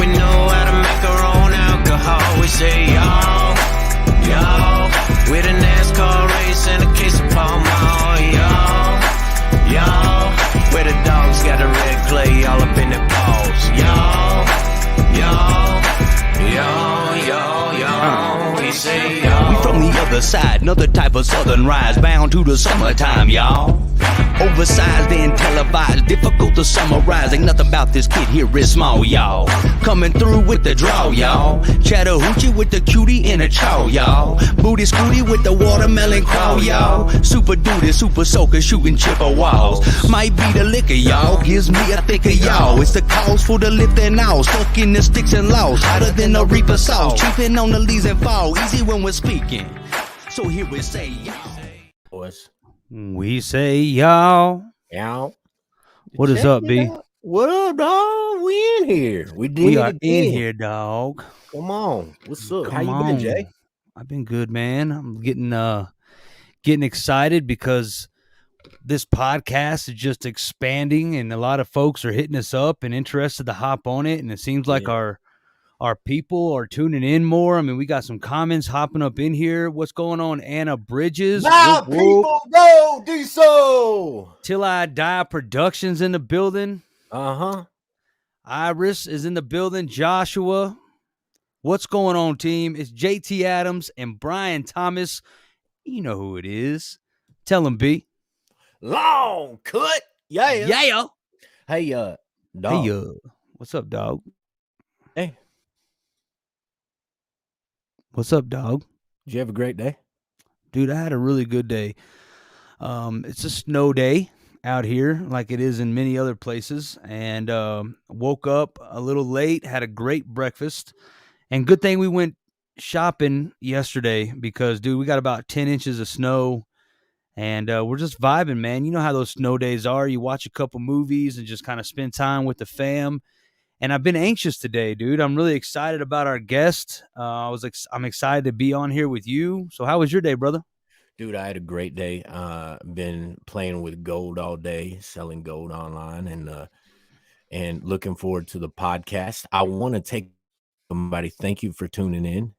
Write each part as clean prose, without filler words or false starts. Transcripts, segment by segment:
we know how to make our own alcohol. We say y'all, with a NASCAR race and a case of Pall Mall. Y'all, where the dogs got the red clay all up in their paws. Y'all, we say y'all. We from the other side, another type of southern rise, bound to the summertime, y'all. Oversized and televised, difficult to summarize. Ain't nothing about this kid here is small, y'all. Coming through with the draw, y'all. Chattahoochee with the cutie in a chow, y'all. Booty scooty with the watermelon crawl, y'all. Super duty, super soaker, shooting chipper walls. Might be the liquor, y'all. Gives me a thicker y'all. It's the cause for the lifting out. Stuck in the sticks and laws. Hotter than the reaper sauce. Cheaping on the leaves and fall. Easy when we're speaking. So here we say, y'all. Boys. We say y'all. Y'all. What is up, B? What up, dog? We in here. We are in here, dog. Come on. What's up? How you been, Jay? I've been good, man. I'm getting excited because this podcast is just expanding and a lot of folks are hitting us up and interested to hop on it. And it seems like our people are tuning in more. I mean, we got some comments hopping up in here. What's going on, Anna Bridges? My people go, Diesel. Till I Die Productions in the building. Uh-huh. Iris is in the building. Joshua. What's going on, team? It's JT Adams and Brian Thomas. You know who it is. Tell him, B. Long cut. Yeah. Hey, dog. Hey, what's up, dog? Hey. What's up, dog? Did you have a great day? Dude, I had a really good day. It's a snow day out here like it is in many other places. And woke up a little late, had a great breakfast. And good thing we went shopping yesterday because, dude, we got about 10 inches of snow. And we're just vibing, man. You know how those snow days are. You watch a couple movies and just kind of spend time with the fam. And I've been anxious today, dude. I'm really excited about our guest. I'm excited to be on here with you. So how was your day, brother? Dude, I had a great day. Been playing with gold all day, selling gold online, and looking forward to the podcast. I want to take somebody. Thank you for tuning in.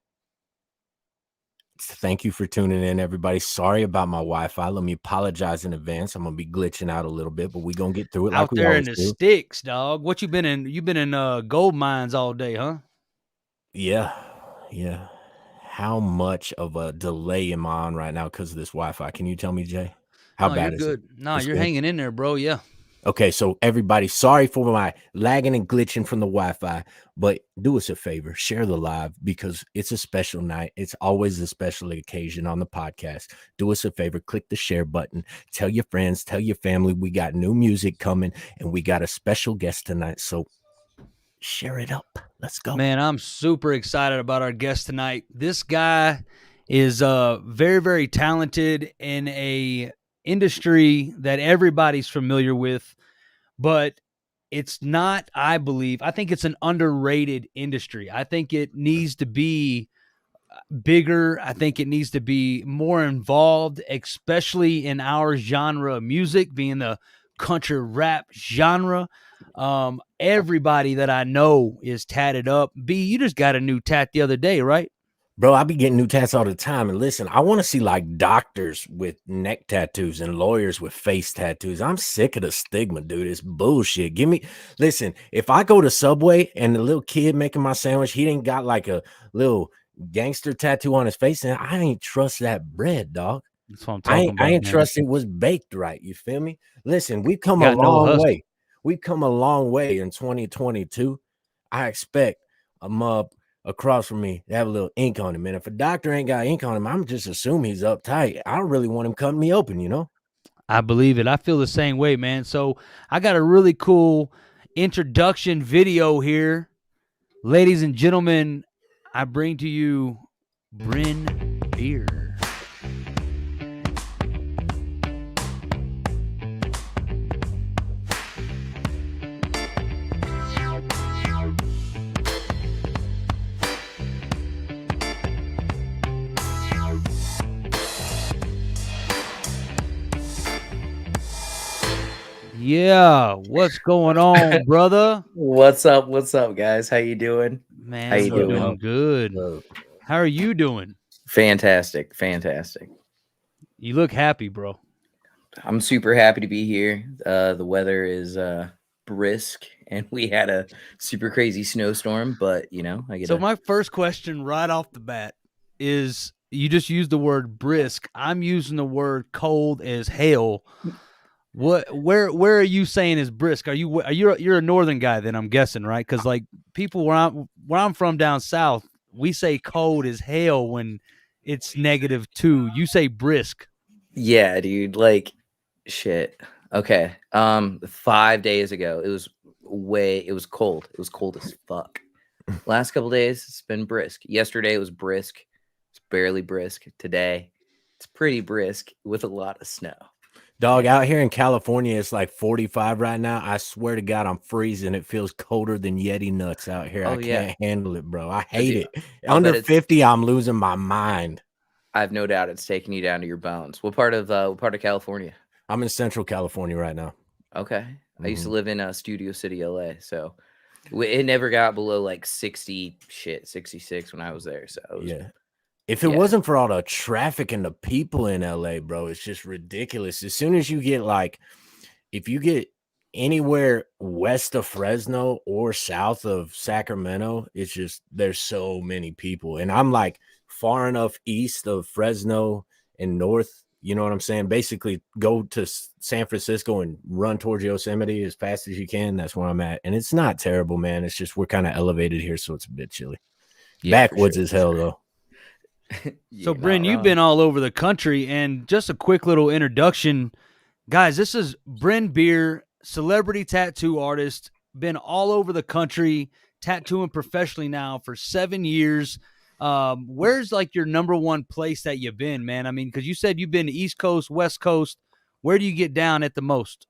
Thank you for tuning in, everybody. Sorry about my Wi-Fi. Let me apologize in advance. I'm gonna be glitching out a little bit, but we're gonna get through it. Out there in the sticks, dog. What you been in? You've been in gold mines all day, huh? Yeah. How much of a delay am I on right now because of this Wi-Fi? Can you tell me, Jay? How bad is it? No, you're hanging in there, bro. Yeah. Okay, so everybody, sorry for my lagging and glitching from the Wi-Fi, but do us a favor, share the live because it's a special night. It's always a special occasion on the podcast. Do us a favor, click the share button, tell your friends, tell your family we got new music coming and we got a special guest tonight. So share it up. Let's go. Man, I'm super excited about our guest tonight. This guy is very, very talented in a industry that everybody's familiar with, but it's not, I think it's an underrated industry. I think it needs to be bigger. I think it needs to be more involved, especially in our genre of music, being the country rap genre. Everybody that I know is tatted up. B, you just got a new tat the other day, right? Bro, I be getting new tats all the time. And listen, I want to see like doctors with neck tattoos and lawyers with face tattoos. I'm sick of the stigma, dude. It's bullshit. Listen, if I go to Subway and the little kid making my sandwich, he ain't got like a little gangster tattoo on his face, and I ain't trust that bread, dog. That's what I'm talking about. I ain't trust it was baked right. You feel me? Listen, we've come a long way. We've come a long way in 2022. I expect a mug across from me to have a little ink on him. And if a doctor ain't got ink on him, I'm just assuming he's uptight. I don't really want him cutting me open, you know? I believe it. I feel the same way, man. So I got a really cool introduction video here. Ladies and gentlemen, I bring to you Bryn Beer. Yeah, what's going on, brother? What's up? What's up, guys? How you doing? Man, How you we're doing? doing good. How are you doing? Fantastic, fantastic. You look happy, bro. I'm super happy to be here. The weather is brisk, and we had a super crazy snowstorm. But I get So my first question right off the bat is you just used the word brisk. I'm using the word cold as hell. Where are you saying is brisk? You're a northern guy then, I'm guessing, right? Cuz like people where I'm from down south, we say cold as hell when it's -2. You say brisk. yeah, dude. Like shit. Okay. 5 days ago, it was cold. It was cold as fuck. Last couple days, it's been brisk. Yesterday it was brisk. It's barely brisk. Today, it's pretty brisk with a lot of snow. Dog, out here in California, it's like 45 right now. I swear to God, I'm freezing. It feels colder than Yeti nuts out here. Oh, I yeah. can't handle it, bro. I hate Dude, it. I'll Under bet it's- 50, I'm losing my mind. I have no doubt it's taking you down to your bones. What part of California? I'm in Central California right now. Okay. I used to live in Studio City, LA. So it never got below like 66 when I was there. So it was, Yeah. If it wasn't for all the traffic and the people in LA, bro, it's just ridiculous. As soon as you get if you get anywhere west of Fresno or south of Sacramento, it's just there's so many people. And I'm like far enough east of Fresno and north, you know what I'm saying? Basically go to San Francisco and run towards Yosemite as fast as you can. That's where I'm at. And it's not terrible, man. It's just we're kind of elevated here, so it's a bit chilly. Backwoods as hell, though. So, Bryn, you've been all over the country, and just a quick little introduction. Guys, this is Bryn Beer, celebrity tattoo artist, been all over the country, tattooing professionally now for 7 years. Where's like your number one place that you've been, man? I mean, because you said you've been East Coast, West Coast. Where do you get down at the most?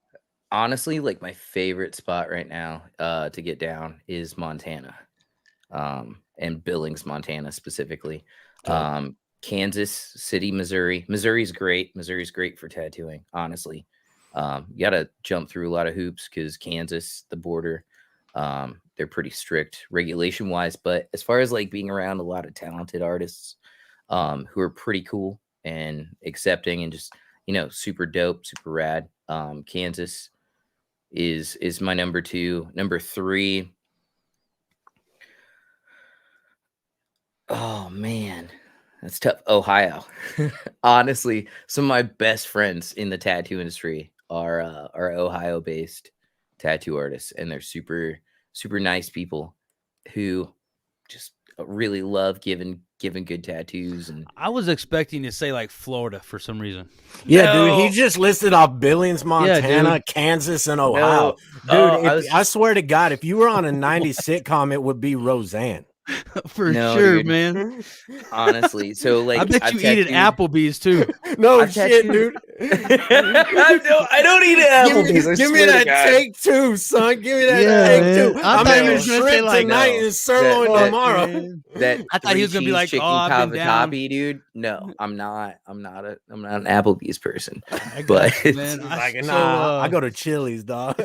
Honestly, like my favorite spot right now to get down is Montana, and Billings, Montana specifically. Kansas City, Missouri. Missouri's great. Missouri's great for tattooing, honestly. You got to jump through a lot of hoops because Kansas, the border, they're pretty strict regulation wise. But as far as like being around a lot of talented artists who are pretty cool and accepting and just, super dope, super rad, Kansas is my number two. Number three. Oh man, that's tough. Ohio. Honestly, some of my best friends in the tattoo industry are Ohio based tattoo artists, and they're super, super nice people who just really love giving good tattoos. And I was expecting to say like Florida for some reason. Yeah, dude, he just listed off Billings, Montana, dude. Kansas, and Ohio. No. Dude, I swear to God, if you were on a 90s sitcom, it would be Roseanne. For sure, dude. Man. Honestly, so like I bet you eat at Applebee's too. No shit, dude. I don't eat at Applebee's. Give me that take two, son. Give me that take two. I I'm thought he having was gonna say shrimp like tonight and sirloin tomorrow. I thought he was gonna be like, chicken I've been down. cavatappi, dude. No, I'm not an Applebee's person. But I go to Chili's, dog.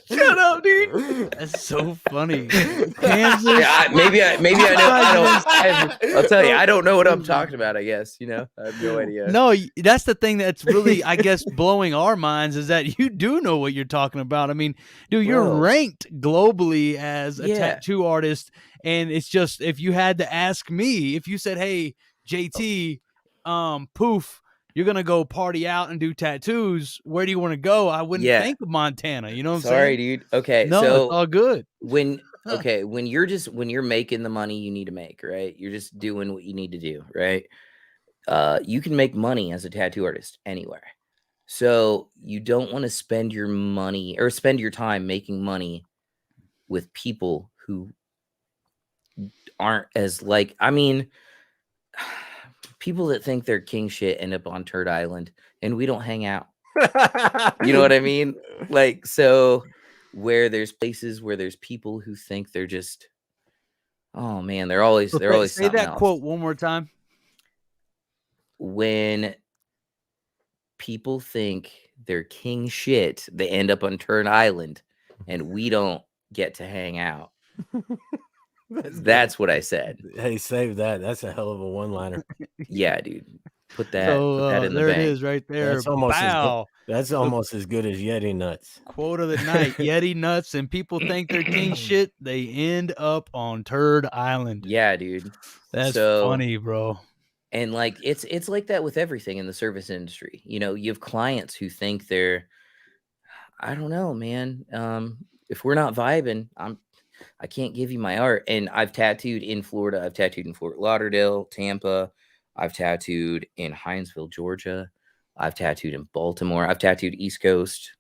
Shut up, dude. That's so funny. Kansas. Yeah, maybe I know. I'll tell you, I don't know what I'm talking about. I guess I have no idea. No, that's the thing that's really, I guess, blowing our minds is that you do know what you're talking about. I mean, dude, you're ranked globally as a tattoo artist, and it's just if you had to ask me, if you said, "Hey, JT, poof, you're gonna go party out and do tattoos. Where do you want to go?" I wouldn't think of Montana. You know what I'm saying? Sorry, dude. Okay, no, so it's all good. When you're making the money you need to make, right? You're just doing what you need to do, right? You can make money as a tattoo artist anywhere. So you don't want to spend your money or spend your time making money with people who aren't as people that think they're king shit end up on Turd Island, and we don't hang out. You know what I mean? Like, so where there's places where there's people who think they're just, oh man, they're always say that else. Quote one more time. When people think their king shit, they end up on Turd Island, and we don't get to hang out. That's what I said. Hey, save that. That's a hell of a one-liner. Yeah, dude. Put that in the there it bank. is right there. That's almost as good. Bow. That's almost as good as Yeti nuts. Quote of the night: Yeti nuts, and people think they're king shit. They end up on Turd Island. Yeah, dude. That's So- funny, bro. And like it's like that with everything in the service industry. You know, you have clients who think they're, I don't know, man. If we're not vibing, I can't give you my art. And I've tattooed in Florida. I've tattooed in Fort Lauderdale, Tampa. I've tattooed in Hinesville, Georgia. I've tattooed in Baltimore. I've tattooed East Coast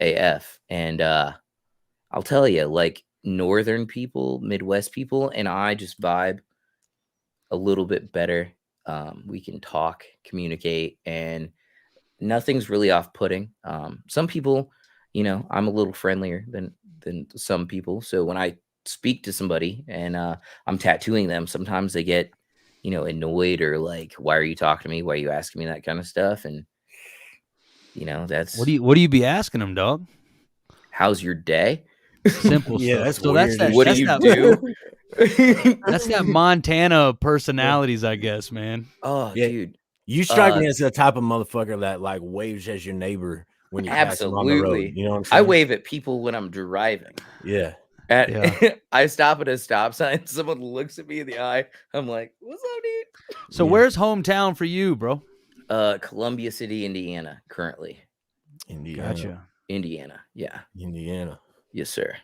AF. And I'll tell you, like Northern people, Midwest people, and I just vibe a little bit better. We can talk, communicate, and nothing's really off-putting. Some people, you know, I'm a little friendlier than some people. So when I speak to somebody and I'm tattooing them, sometimes they get, you know, annoyed or like, why are you talking to me? Why are you asking me that kind of stuff? And you know, that's What do you be asking them, dog? how's your day? Simple Yeah, stuff. that's So weird that's that. as What do that's you that, do? That's that Montana personalities, I guess, man. Oh, Yeah. dude. You strike me as the type of motherfucker that like waves as your neighbor when you pass him on the road. Absolutely. You know what I'm I saying? wave at people when I'm driving. Yeah. Yeah. I stop at a stop sign. Someone looks at me in the eye. I'm like, "What's up, dude?" So Yeah. where's hometown for you, bro? Columbia City, Indiana, currently. Indiana. Gotcha. Indiana, yeah, Indiana. yes, sir.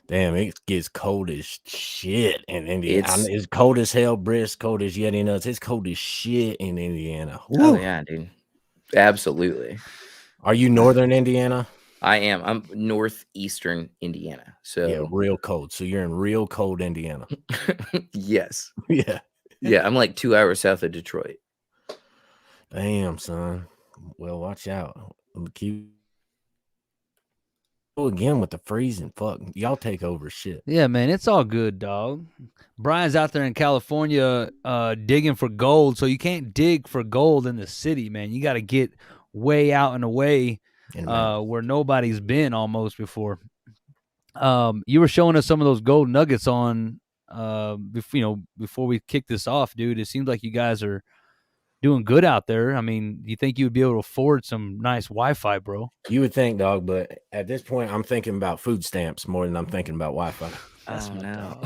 Damn, it gets cold as shit in Indiana. It's- It's cold as hell, Briss, cold as Yeti nuts. It's cold as shit in Indiana. Oh Woo. yeah, dude. Absolutely. Are you northern Indiana? I am. I'm northeastern Indiana. So Yeah, real cold. So you're in real cold Indiana. yes. Yeah. Yeah, I'm like 2 hours south of Detroit. Damn, son. Well, watch out. Keep again with the freezing. Fuck, y'all take over shit. Yeah, man, it's all good, dog. Brian's out there in California digging for gold, so you can't dig for gold in the city, man. You got to get way out and away where nobody's been almost before. You were showing us some of those gold nuggets on, before we kick this off, dude. It seems like you guys are doing good out there. I mean, you think you would be able to afford some nice Wi-Fi, bro? You would think, dog, but at this point, I'm thinking about food stamps more than I'm thinking about Wi-Fi. Oh, no.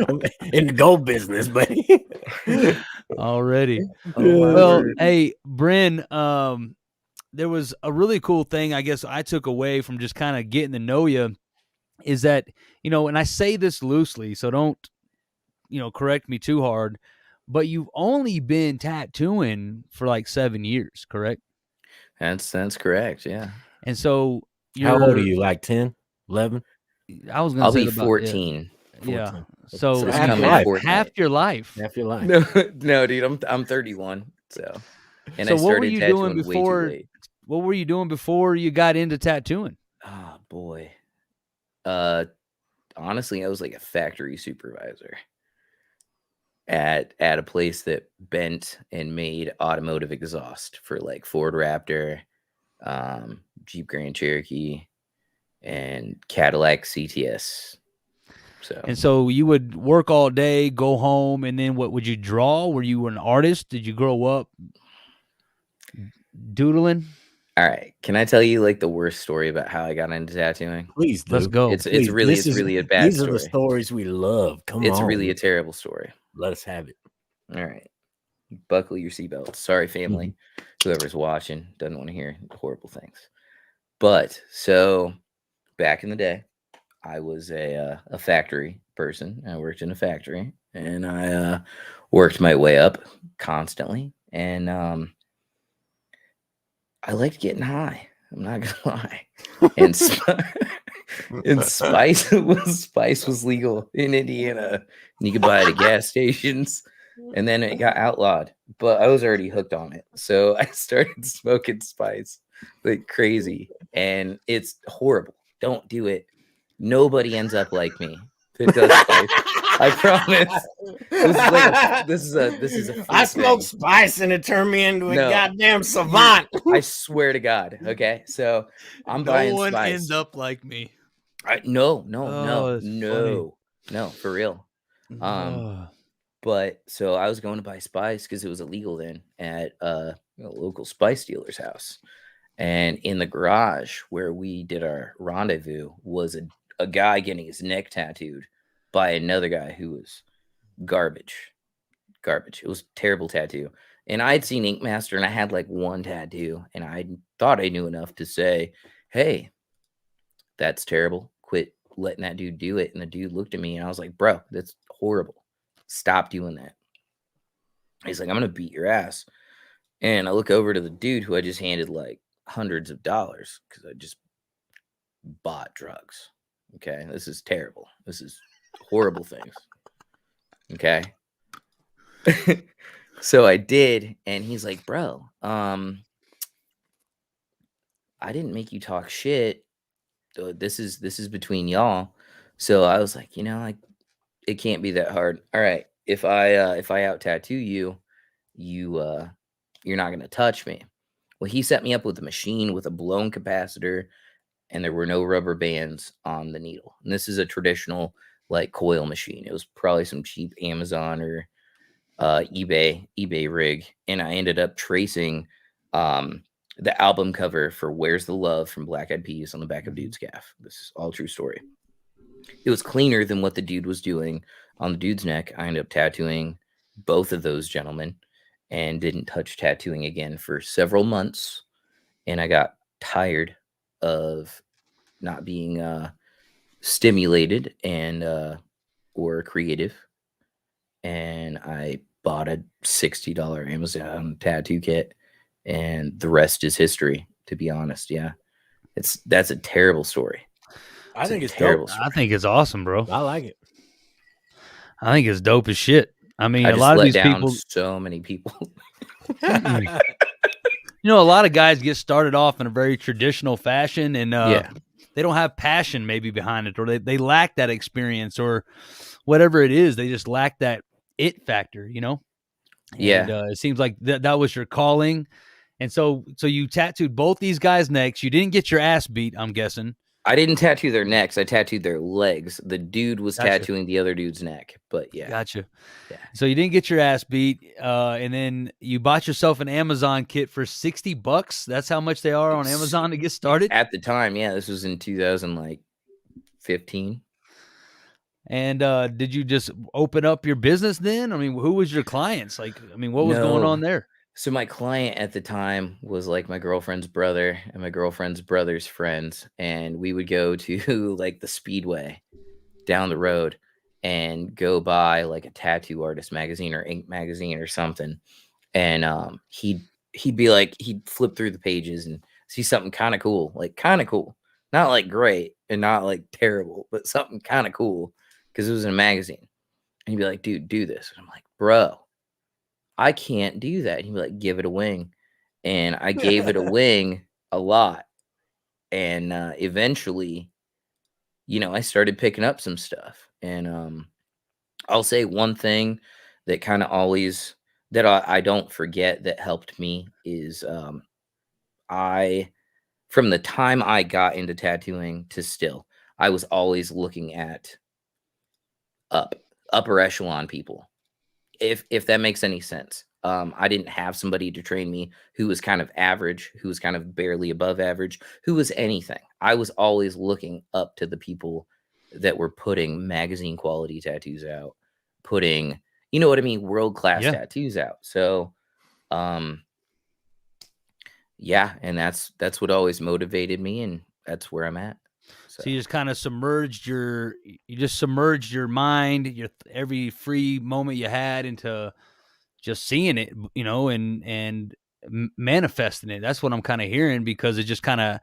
I'm in the gold business, buddy. Already. Oh, Well, hey, Bryn, there was a really cool thing I guess I took away from just kind of getting to know you is that, and I say this loosely, so don't, correct me too hard, but you've only been tattooing for like 7 years, correct? That's correct. Yeah. And so How old are you? Like 10, 11? I was going I'll to say be about, 14. Yeah. 14. So So It's half coming your life. Fortnite. half your life. Half your life. No, dude, I'm 31. So, and So I what were started you tattooing doing way too before? late. What were you doing before you got into tattooing? Oh boy. Honestly, I was like a factory supervisor at a place that bent and made automotive exhaust for like Ford Raptor, Jeep Grand Cherokee, and Cadillac CTS. And so you would work all day, go home, and then what would you draw? Were you an artist? Did you grow up doodling? All right, can I tell you like the worst story about how I got into tattooing? Please do. Let's go. It's Please. really a bad These story. are the stories we love. Come It's on. really a terrible story. Let us have it. All right. Buckle your seatbelt. Sorry, family. Whoever's watching doesn't want to hear horrible things. But so back in the day, I was a factory person. I worked in a factory and I worked my way up constantly. And I liked getting high. I'm not gonna lie. And spice was legal in Indiana. And you could buy it at gas stations. And then it got outlawed, but I was already hooked on it. So I started smoking spice like crazy. And it's horrible. Don't do it. Nobody ends up like me that does spice. I promise. This is a I freak smoked thing. spice and it turned me into a No. goddamn savant. I swear to God. Okay, so I'm No buying one spice. ends up like me. No, Oh, that's funny. no, for real. Oh. But so I was going to buy spice because it was illegal then at a local spice dealer's house. And in the garage where we did our rendezvous was a guy getting his neck tattooed by another guy who was garbage. Garbage. It was a terrible tattoo. And I had seen Ink Master and I had like one tattoo and I thought I knew enough to say, hey, that's terrible. Quit letting that dude do it. And the dude looked at me and I was like, bro, that's horrible. Stop doing that. He's like, I'm going to beat your ass. And I look over to the dude who I just handed like hundreds of dollars because I just bought drugs. Okay. This is terrible. This is horrible things. Okay. So I did. And he's like, bro, I didn't make you talk shit. This is between y'all. So I was like, like it can't be that hard. All right. If I out tattoo you, you're not gonna touch me. Well, he set me up with a machine with a blown capacitor, and there were no rubber bands on the needle. And this is a traditional like coil machine. It was probably some cheap Amazon or eBay rig, and I ended up tracing the album cover for "Where's the Love" from Black Eyed Peas on the back of dude's calf. This is all true story. It was cleaner than what the dude was doing on the dude's neck. I ended up tattooing both of those gentlemen and didn't touch tattooing again for several months. And I got tired of not being stimulated and or creative. And I bought a $60 Amazon tattoo kit, and the rest is history, to be honest. Yeah. That's a terrible story. I think it's terrible dope. story. I think it's awesome, bro. I like it. I think it's dope as shit. I mean, I a just lot of let these down people, so many people. a lot of guys get started off in a very traditional fashion, and Yeah. they don't have passion maybe behind it, or they lack that experience, or whatever it is. They just lack that it factor, And, Yeah. it seems like that was your calling. And so you tattooed both these guys' necks. You didn't get your ass beat, I'm guessing. I didn't tattoo their necks. I tattooed their legs. The dude was Gotcha. tattooing the other dude's neck. But yeah. Gotcha. Yeah. So you didn't get your ass beat, and then you bought yourself an Amazon kit for $60. That's how much they are on Amazon to get started. At the time, yeah, this was in 2015. And did you just open up your business then? I mean, who was your clients? What was going on there? So my client at the time was like my girlfriend's brother and my girlfriend's brother's friends, and we would go to like the Speedway down the road and go buy like a tattoo artist magazine or ink magazine or something. And he'd be like, he'd flip through the pages and see something kind of cool, not like great and not like terrible, but something kind of cool because it was in a magazine. And he'd be like, dude, do this. And I'm like, bro, I can't do that. And he'd be like, give it a wing. And I gave it a wing a lot. And eventually, I started picking up some stuff. And I'll say one thing that kind of always, that I don't forget that helped me is from the time I got into tattooing to still, I was always looking at upper echelon people. If that makes any sense. I didn't have somebody to train me who was kind of average, who was kind of barely above average, who was anything. I was always looking up to the people that were putting magazine quality tattoos out, putting, world-class tattoos out. So, yeah, and that's what always motivated me, and that's where I'm at. So you just kind of submerged your mind, every free moment you had into just seeing it, and manifesting it. That's what I'm kind of hearing, because it just kind of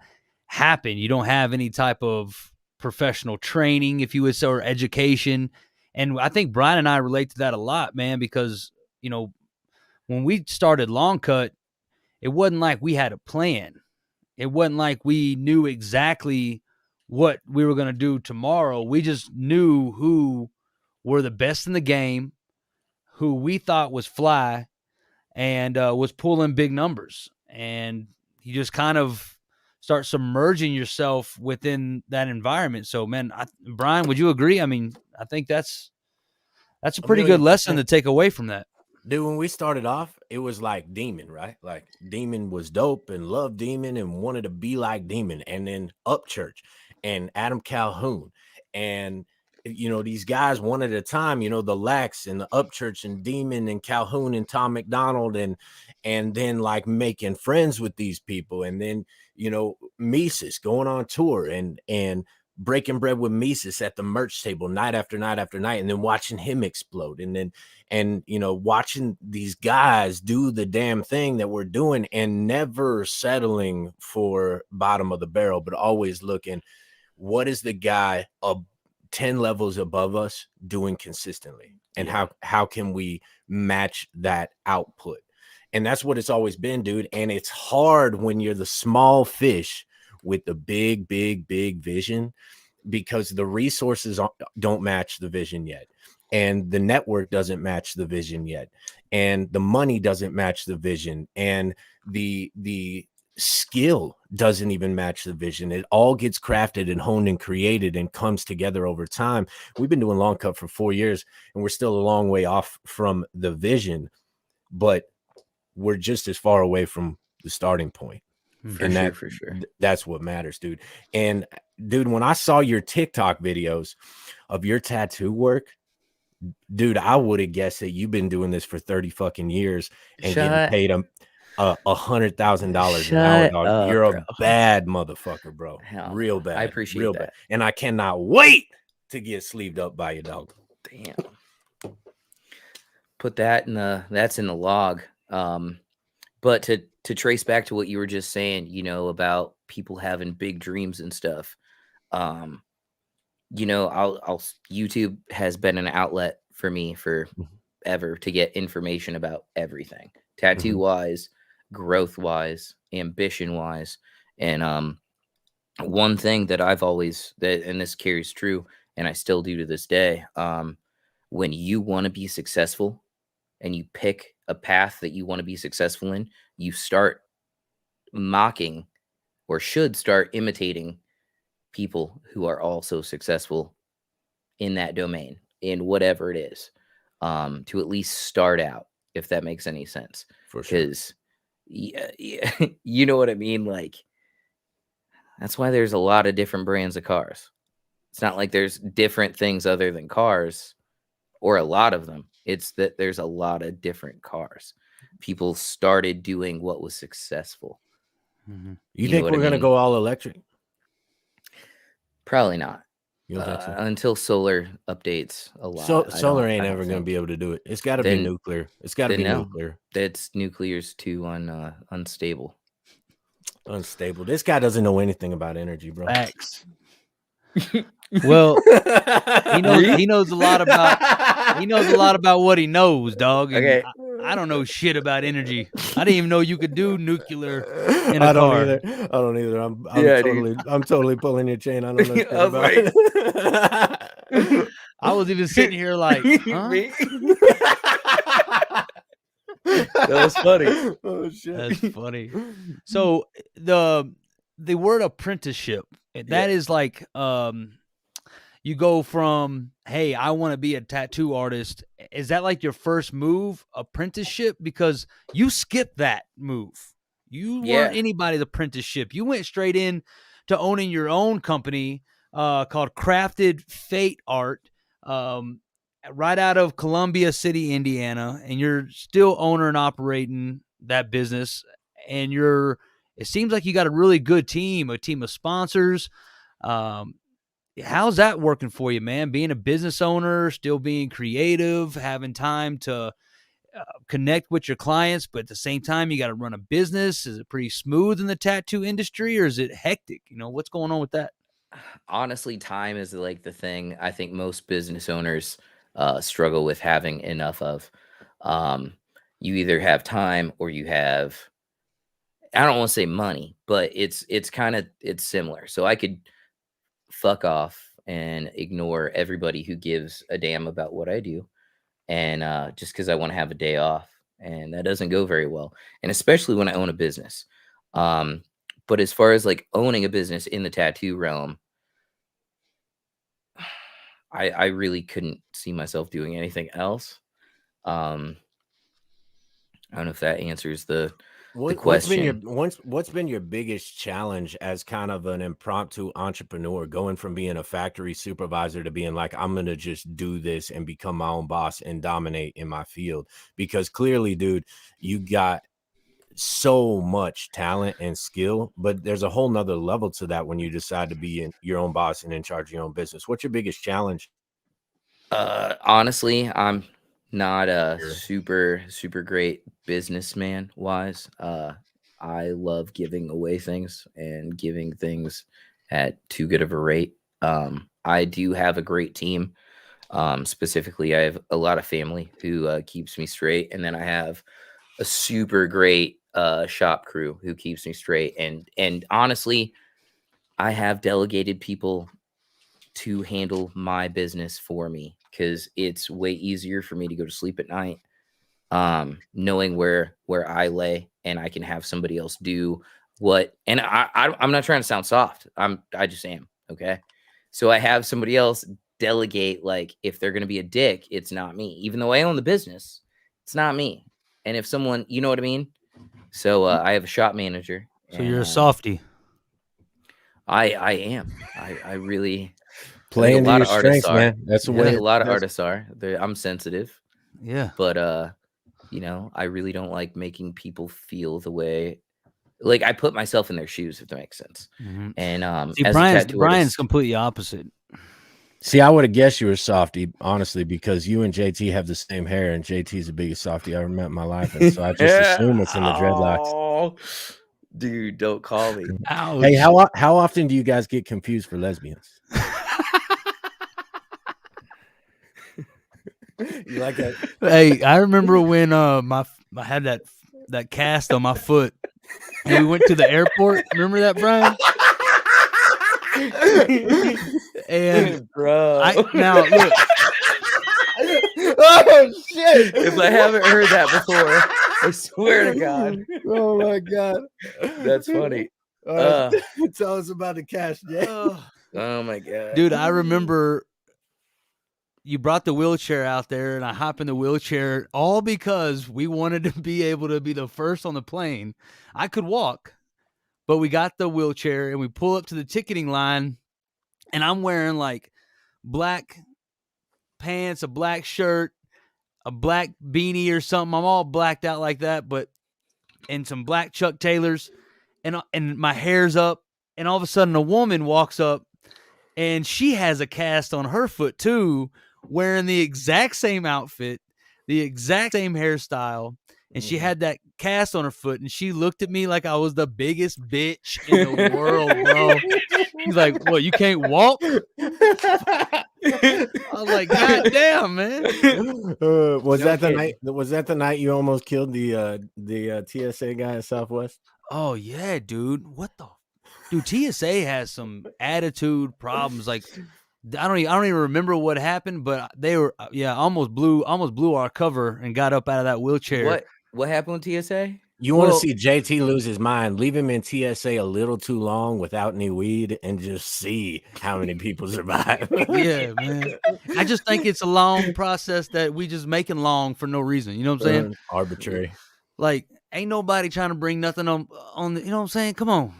happened. You don't have any type of professional training, if you would say, or education. And I think Bryn and I relate to that a lot, man, because, when we started Long Cut, it wasn't like we had a plan. It wasn't like we knew exactly what we were going to do tomorrow. We just knew who were the best in the game, who we thought was fly and was pulling big numbers. And you just kind of start submerging yourself within that environment. So, man, Brian, would you agree? I mean, I think that's a pretty good lesson to take away from that. Dude, when we started off, it was like Demon, right? Like Demon was dope and loved Demon and wanted to be like Demon. And then Upchurch and Adam Calhoun. And, you know, these guys one at a time, you know, the Lax and the Upchurch and Demon and Calhoun and Tom McDonald and then like making friends with these people. And then, you know, Mises going on tour and breaking bread with Mises at the merch table night after night after night, and then watching him explode. And you know, watching these guys do the damn thing that we're doing and never settling for bottom of the barrel, but always looking, what is the guy 10 levels above us doing consistently? And how can we match that output? And that's what it's always been, dude. And it's hard when you're the small fish with the big vision, because the resources don't match the vision yet, and the network doesn't match the vision yet, and the money doesn't match the vision, and the skill doesn't even match the vision. It all gets crafted and honed and created and comes together over time. We've been doing Long Cut for 4 years, and we're still a long way off from the vision, but we're just as far away from the starting point. For sure. That's what matters, dude. And dude, when I saw your TikTok videos of your tattoo work, dude, I would have guessed that you've been doing this for 30 fucking years and getting paid $100,000 an hour, dog. You're a bad motherfucker, bro. Real bad. I appreciate that. And I cannot wait to get sleeved up by you, dog. Damn. Put that that's in the log. But to trace back to what you were just saying, you know, about people having big dreams and stuff, you know, YouTube has been an outlet for me forever to get information about everything, tattoo wise, growth wise, ambition wise. And one thing that I've always, and this carries true, and I still do to this day, when you want to be successful and you pick a path that you want to be successful in, you start mocking, or should start imitating, people who are also successful in that domain, in whatever it is, to at least start out, if that makes any sense. For sure. Because you know what I mean? Like, that's why there's a lot of different brands of cars. It's not like there's different things other than cars, or a lot of them. It's that there's a lot of different cars. People started doing what was successful. You think we're going to go all electric? Probably not. You don't think so? Until solar updates a lot. Solar ain't ever going to be able to do it. It's got to be nuclear. It's got to be nuclear. That's nuclear's too unstable. Unstable. This guy doesn't know anything about energy, bro. Facts. Well, he knows a lot about what he knows, dog. Okay. I don't know shit about energy. I didn't even know you could do nuclear in a car. I don't either. I'm totally pulling your chain. I don't know shit about it. I was even sitting here like, huh? That was funny. Oh shit. That's funny. So the word apprenticeship, that is like, you go from, hey, I want to be a tattoo artist. Is that like your first move, apprenticeship? Because you skipped that move. You weren't anybody's apprenticeship. You went straight in to owning your own company called Crafted Fate Art, right out of Columbia City, Indiana. And you're still owner and operating that business. And it seems like you got a really good team, a team of sponsors. How's that working for you, man? Being a business owner, still being creative, having time to connect with your clients, but at the same time, you got to run a business. Is it pretty smooth in the tattoo industry, or is it hectic? You know, what's going on with that? Honestly, time is like the thing I think most business owners struggle with having enough of. You either have time or you have, I don't want to say money, but it's similar. So I could fuck off and ignore everybody who gives a damn about what I do, and just because I want to have a day off, and that doesn't go very well, and especially when I own a business. But as far as like owning a business in the tattoo realm, I really couldn't see myself doing anything else. Um, I don't know if that answers the What's been question. what's been your biggest challenge as kind of an impromptu entrepreneur, going from being a factory supervisor to being like, I'm gonna just do this and become my own boss and dominate in my field? Because clearly, dude, you got so much talent and skill, but there's a whole nother level to that when you decide to be your own boss and in charge of your own business. What's your biggest challenge? Honestly, I'm not a Here? super great businessman wise. I love giving away things and giving things at too good of a rate. I do have a great team. Specifically, I have a lot of family who keeps me straight, and then I have a super great shop crew who keeps me straight. And honestly, I have delegated people to handle my business for me because it's way easier for me to go to sleep at night, knowing where I lay, and I can have somebody else do what. And I'm not trying to sound soft. I just am. Okay. So I have somebody else delegate, like, if they're going to be a dick, it's not me, even though I own the business, it's not me. And if someone, you know what I mean? So I have a shop manager. So And you're a softie. I am. I really, Play I think into a lot your of artists strengths, are. man. That's the I way. think a lot of artists are. I'm sensitive, Yeah. but I really don't like making people feel the way, like, I put myself in their shoes, if that makes sense. Mhm. And See, as a Brian's tattoo artist, completely opposite. See, I would have guessed you were softy, honestly, because you and JT have the same hair, and JT's the biggest softy I ever met in my life, and so I just assume it's in the dreadlocks. Oh, dude, don't call me. Ouch. Hey, how often do you guys get confused for lesbians? You like that? Hey, I remember when I had that cast on my foot, and we went to the airport. Remember that, Brian? And Bro, now look, Oh shit! if I haven't heard that before, I swear to God, Oh my god, that's funny. All right, tell us about the cash, Jay. Oh my God, dude, I remember you brought the wheelchair out there, and I hop in the wheelchair all because we wanted to be able to be the first on the plane. I could walk, but we got the wheelchair, and we pull up to the ticketing line, and I'm wearing like black pants, a black shirt, a black beanie or something. I'm all blacked out like that, and some black Chuck Taylors, and my hair's up, and all of a sudden a woman walks up, and she has a cast on her foot too, wearing the exact same outfit, the exact same hairstyle, and she had that cast on her foot, and she looked at me like I was the biggest bitch in the world, bro. She's like, "What? You can't walk?" I was like, "God damn, man!" Was that the kidding. night? Was that the night you almost killed the TSA guy at Southwest? Oh yeah, dude. What the? Dude, TSA has some attitude problems. Like, I don't even remember what happened, but they were almost blew our cover and got up out of that wheelchair. What happened with TSA? You want to Well- see JT lose his mind? Leave him in TSA a little too long without any weed, and just see how many people survive. Yeah, man. I just think it's a long process that we just making long for no reason. You know what I'm saying? Arbitrary. Like, ain't nobody trying to bring nothing on the, you know what I'm saying? Come on.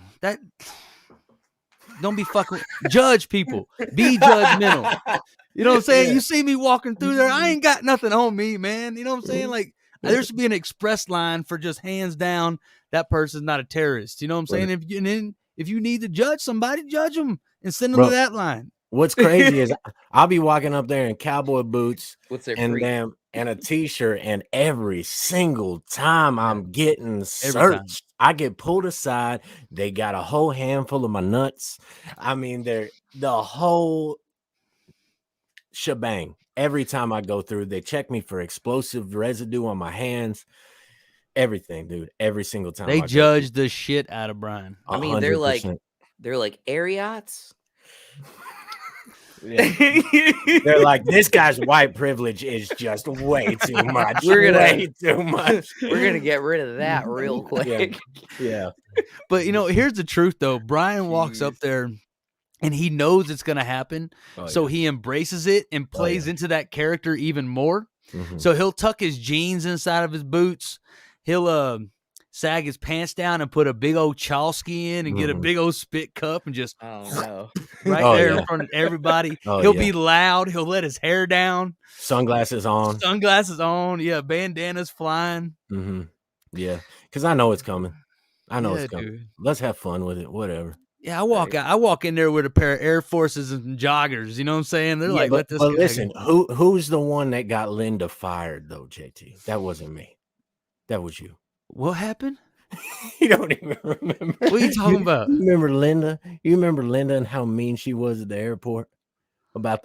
Don't be fucking judge people. Be judgmental. You know what I'm saying? Yeah. You see me walking through there, I ain't got nothing on me, man. You know what I'm saying? Like, there should be an express line for just hands down, that person's not a terrorist. You know what I'm saying? Right. If you need to judge somebody, judge them and send them Bro, to that line. What's crazy is I'll be walking up there in cowboy boots What's their and free? and a t-shirt, and every single time I'm getting time. searched, I get pulled aside. They got a whole handful of my nuts. I mean, they're the whole shebang. Every time I go through, they check me for explosive residue on my hands. Everything, dude. Every single time They I go judge the shit out of Brian. I mean, they're like 100%. Ariats. Yeah. They're like, this guy's white privilege is just way too much. We're gonna- way too much. We're gonna get rid of that real quick. Yeah. But here's the truth though. Brian walks up Jeez. there and he knows it's gonna happen. Oh, So yeah. he embraces it and plays yeah. into that character even more. Mhm. So he'll tuck his jeans inside of his boots. He'll sag his pants down and put a big old Chalsky in and get a Mhm. big old spit cup and just Oh no. right Oh, there yeah. in front of everybody. Oh, He'll yeah. be loud. He'll let his hair down. Sunglasses on. Sunglasses on. Yeah, bandanas flying. Mm-hmm. Yeah, because I know it's coming. I know Yeah, it's coming. dude. Let's have fun with it. Whatever. Yeah, I walk in there with a pair of Air Forces and joggers. You know what I'm saying? They're like, let this but guy listen, go. who's the one that got Linda fired though, JT? That wasn't me. That was you. What happened? You don't even remember. What are you talking about? You remember Linda? You remember Linda and how mean she was at the airport about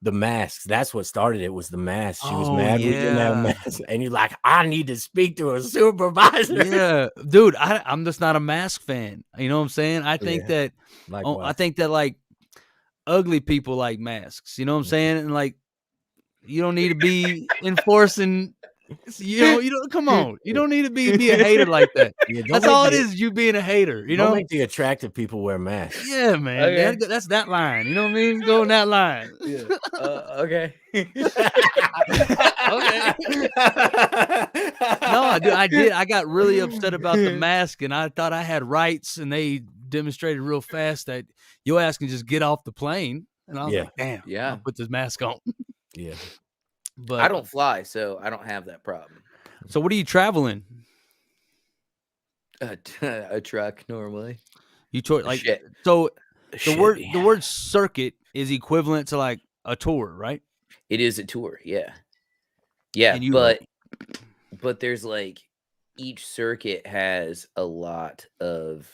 the masks? That's what started it. Was the masks? She was Oh, mad we didn't have yeah. masks, and you're like, I need to speak to a supervisor. Yeah, dude, I'm just not a mask fan. You know what I'm saying? I think Yeah. that Likewise. like ugly people like masks. You know what I'm saying? And like, you don't need to be enforcing. You don't. Come on, you don't need to be a hater like that. Yeah, don't That's make all it the- is. You being a hater. You Don't know? make the attractive people wear masks. Yeah, man. Okay. That's that line. You know what I mean? Go on that line. Yeah. Okay. Okay. No, I did. I got really upset about the mask, and I thought I had rights, and they demonstrated real fast that your ass can just get off the plane. And I was Yeah. like, damn, Yeah. I'll put this mask on. Yeah. But I don't fly, so I don't have that problem. So what are you traveling? A truck normally. You like Shit. so the word Chevy. circuit is equivalent to like a tour, right? It is a tour, yeah. Yeah, And you- but there's like each circuit has a lot of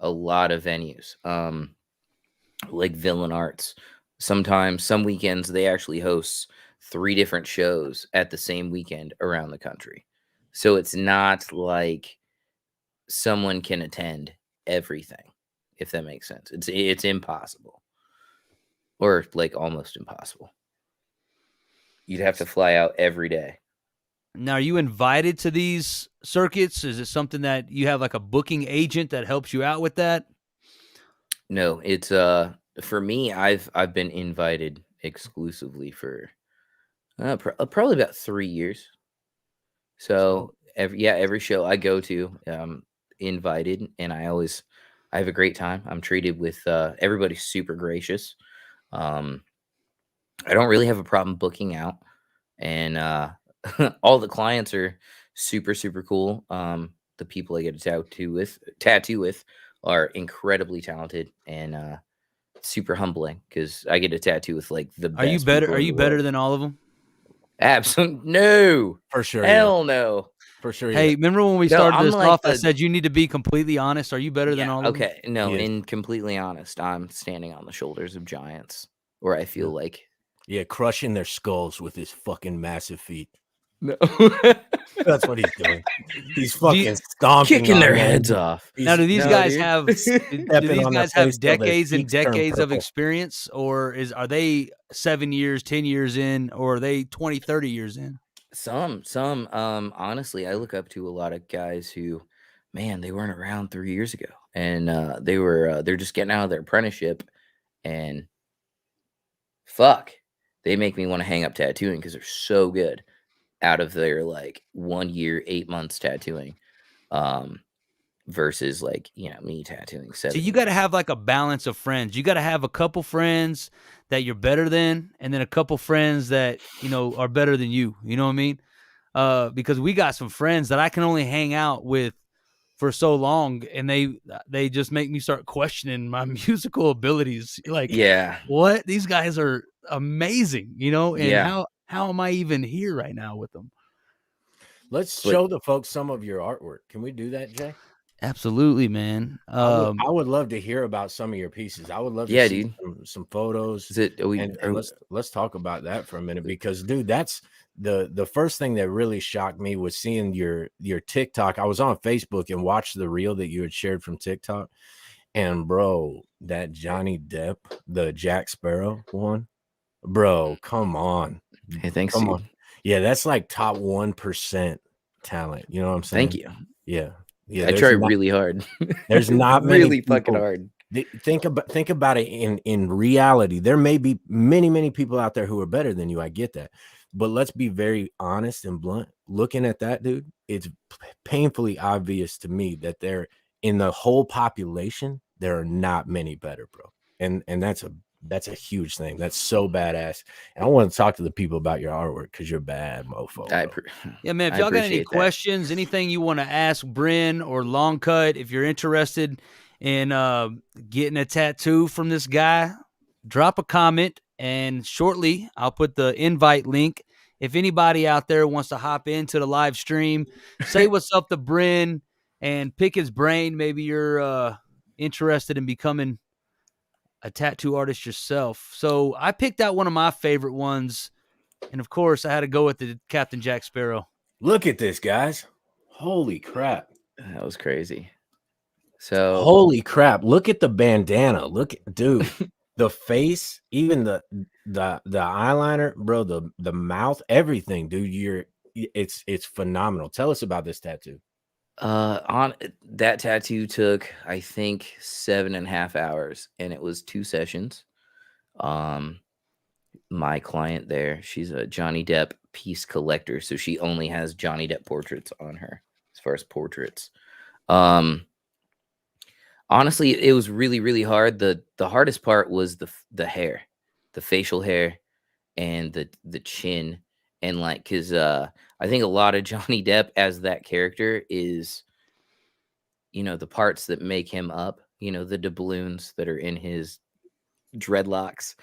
venues. Like Villain Arts. Sometimes some weekends they actually host 3 different shows at the same weekend around the country. So it's not like someone can attend everything, if that makes sense. It's impossible. Or like almost impossible. You'd have to fly out every day. Now, are you invited to these circuits? Is it something that you have like a booking agent that helps you out with that? No, it's for me, I've been invited exclusively for probably about 3 years. So every show I go to, invited, and I have a great time. I'm treated with everybody's super gracious. I don't really have a problem booking out, and all the clients are super, super cool. The people I get a tattoo with are incredibly talented and super humbling because I get a tattoo with like the best. Are you better? people Are in you the better world. than all of them? Absolutely no. For sure. Hell no. For sure. Hey, remember when we No, started I'm this like off? I the- said you need to be completely honest. Are you better than Yeah, all of them? okay. No, Yes. and completely honest, I'm standing on the shoulders of giants, or I feel like Yeah, crushing their skulls with his fucking massive feet. no. That's what he's doing. He's you- fucking stomping Kicking on their them. heads off. He's- Now, do these No, guys dude. have do Stepping these on their guys have face till their decades and cheeks turn decades of purple. experience, or are they 7 years, 10 years in, or are they 20, 30 years in? Some honestly, I look up to a lot of guys who, man, they weren't around 3 years ago, and they're just getting out of their apprenticeship, and fuck, they make me want to hang up tattooing because they're so good out of their like 1 year, 8 months tattooing, versus like me tattooing 7 So you got to have like a balance of friends. You got to have a couple friends that you're better than, and then a couple friends that are better than you. You know what I mean? Because we got some friends that I can only hang out with for so long, and they just make me start questioning my musical abilities. Like, Yeah. what? These guys are amazing, and Yeah. how am I even here right now with them? Let's But- show the folks some of your artwork. Can we do that, Jay? Absolutely, man. I would love to hear about some of your pieces. I would love to Yeah, see dude. some photos. Is it? Are we, And are- let's talk about that for a minute, because dude, that's the first thing that really shocked me was seeing your TikTok. I was on Facebook and watched the reel that you had shared from TikTok, And bro, that Johnny Depp, the Jack Sparrow one, bro, come on. Hey, thanks, Come dude. on. Yeah, that's like top 1% talent. You know what I'm saying? Thank you. Yeah. Yeah. I try really hard. There's not many really fucking people. hard. Think about it in reality. There may be many people out there who are better than you. I get that. But let's be very honest and blunt. Looking at that dude, it's painfully obvious to me that there in the whole population, there are not many better, bro. And that's a huge thing. That's so badass. And I want to talk to the people about your artwork because you're bad, mofo. Yeah, man. If I y'all got any appreciate that. questions, anything you want to ask Bryn or Long Cut, if you're interested in getting a tattoo from this guy, drop a comment, and shortly I'll put the invite link. If anybody out there wants to hop into the live stream, say what's up to Bryn and pick his brain. Maybe you're interested in becoming a tattoo artist yourself. So I picked out one of my favorite ones, and of course I had to go with the Captain Jack Sparrow. Look at this, guys. Holy crap. That was crazy. So holy crap. Look at the bandana. Look, dude. The face, even the eyeliner, bro, the mouth, everything, dude. It's phenomenal. Tell us about this tattoo. On that tattoo took, I think, 7.5 hours, and it was 2 sessions. My client there, she's a Johnny Depp piece collector, so she only has Johnny Depp portraits on her as far as portraits. Honestly, it was really hard. The hardest part was the hair, the facial hair, and the chin, and like, because I think a lot of Johnny Depp as that character is, the parts that make him up, the doubloons that are in his dreadlocks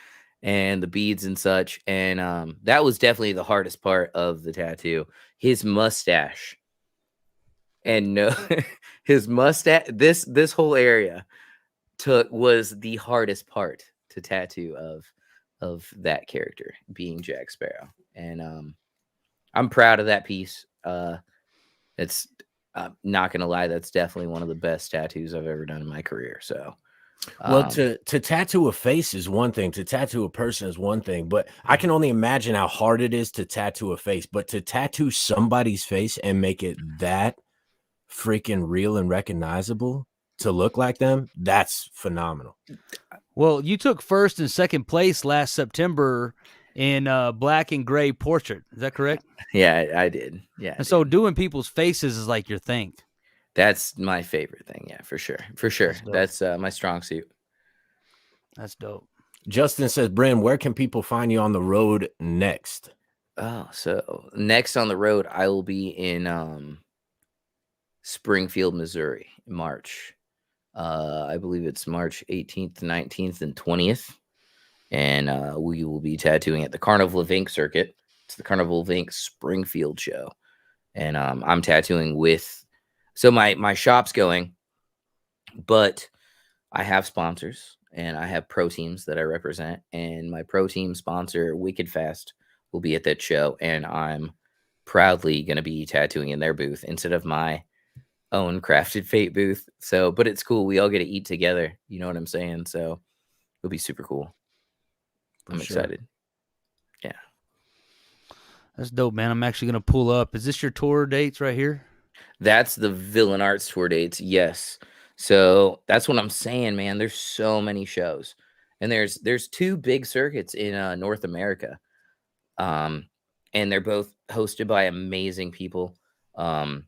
and the beads and such. And that was definitely the hardest part of the tattoo. His mustache. And no, his mustache, this whole area was the hardest part to tattoo of that character being Jack Sparrow. And I'm proud of that piece. It's not gonna lie, that's definitely one of the best tattoos I've ever done in my career. So well, to tattoo a face is one thing, to tattoo a person is one thing, but I can only imagine how hard it is to tattoo a face. But to tattoo somebody's face and make it that freaking real and recognizable to look like them, that's phenomenal. Well, you took first and second place last September in black and gray portrait. Is that correct? Yeah, I did. Yeah. And so doing people's faces is like your thing. That's my favorite thing. Yeah, for sure. That's my strong suit. That's dope. Justin says, Bryn, where can people find you on the road next? Oh, so next on the road, I will be in Springfield, Missouri in March. I believe it's March 18th, 19th, and 20th. And we will be tattooing at the Carnival of Ink circuit. It's the Carnival of Ink Springfield show. And I'm tattooing with, so my shop's going, but I have sponsors and I have pro teams that I represent. And my pro team sponsor, Wicked Fast, will be at that show. And I'm proudly going to be tattooing in their booth instead of my own Crafted Fate booth. So, but it's cool. We all get to eat together. You know what I'm saying? So it'll be super cool. I'm excited. Yeah. That's dope, man. I'm actually going to pull up. Is this your tour dates right here? That's the Villain Arts tour dates. Yes. So that's what I'm saying, man. There's so many shows, and there's 2 big circuits in North America. And they're both hosted by amazing people. Troy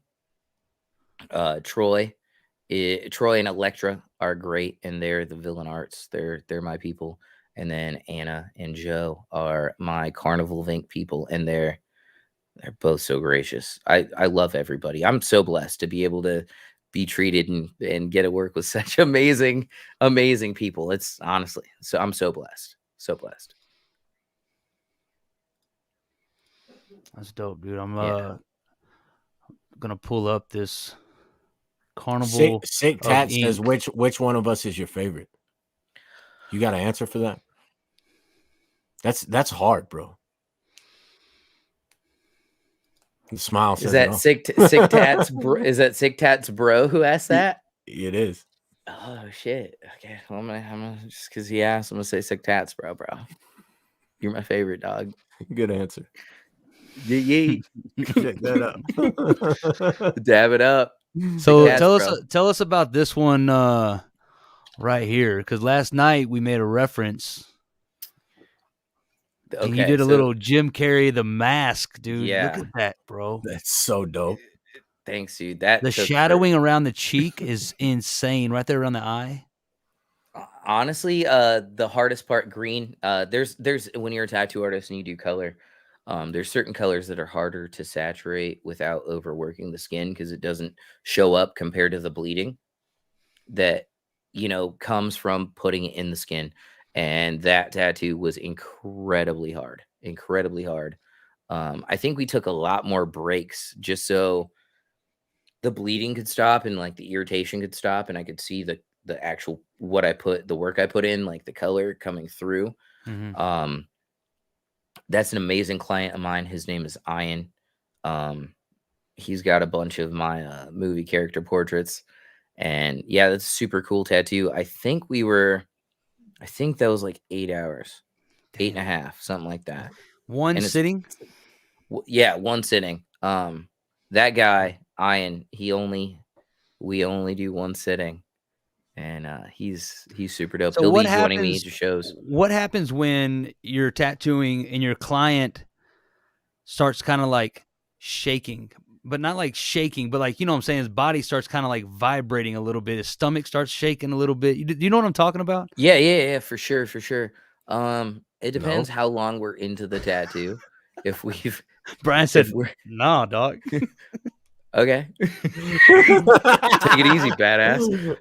and Electra are great, and they're the Villain Arts. They're my people. And then Anna and Joe are my Carnival of Ink people, and they're both so gracious. I love everybody. I'm so blessed to be able to be treated and get to work with such amazing people. It's honestly, so I'm so blessed. So blessed. That's dope, dude. I'm gonna pull up this Carnival. Sick Tat says, which one of us is your favorite? You got an answer for that? That's hard, bro. The smile says, is that no. Sick Tats bro? Is that Sick Tats bro who asked that? It is. Oh shit. Okay. Well, I'm gonna just because he asked, I'm gonna say sick tats, bro. You're my favorite dog. Good answer. Yeet. Check that out. Dab it up. So Sick tats, tell us about this one right here, because last night we made a reference. Okay. And you did a little Jim Carrey the Mask, dude. Yeah. Look at that, bro. That's so dope. Thanks, dude. That The shadowing around the cheek is insane, right there around the eye. Honestly, the hardest part, green. There's when you're a tattoo artist and you do color, there's certain colors that are harder to saturate without overworking the skin because it doesn't show up compared to the bleeding that comes from putting it in the skin. And that tattoo was incredibly hard. I think we took a lot more breaks just so the bleeding could stop and like the irritation could stop and I could see the actual the work I put in, like the color coming through. Mm-hmm. That's an amazing client of mine. His name is Ian. He's got a bunch of my movie character portraits, and yeah, that's a super cool tattoo. I think that was like 8 hours, 8.5, something like that. One sitting? Yeah, one sitting. That guy, Ian, we only do one sitting. And he's super dope. So he'll be joining me to shows. What happens when you're tattooing and your client starts kind of like shaking, but not like shaking, but like, you know what I'm saying? His body starts kind of like vibrating a little bit. His stomach starts shaking a little bit. You know what I'm talking about? Yeah, for sure. It depends how long we're into the tattoo. If we've Brian said, "Nah, dog." Okay. Take it easy, badass.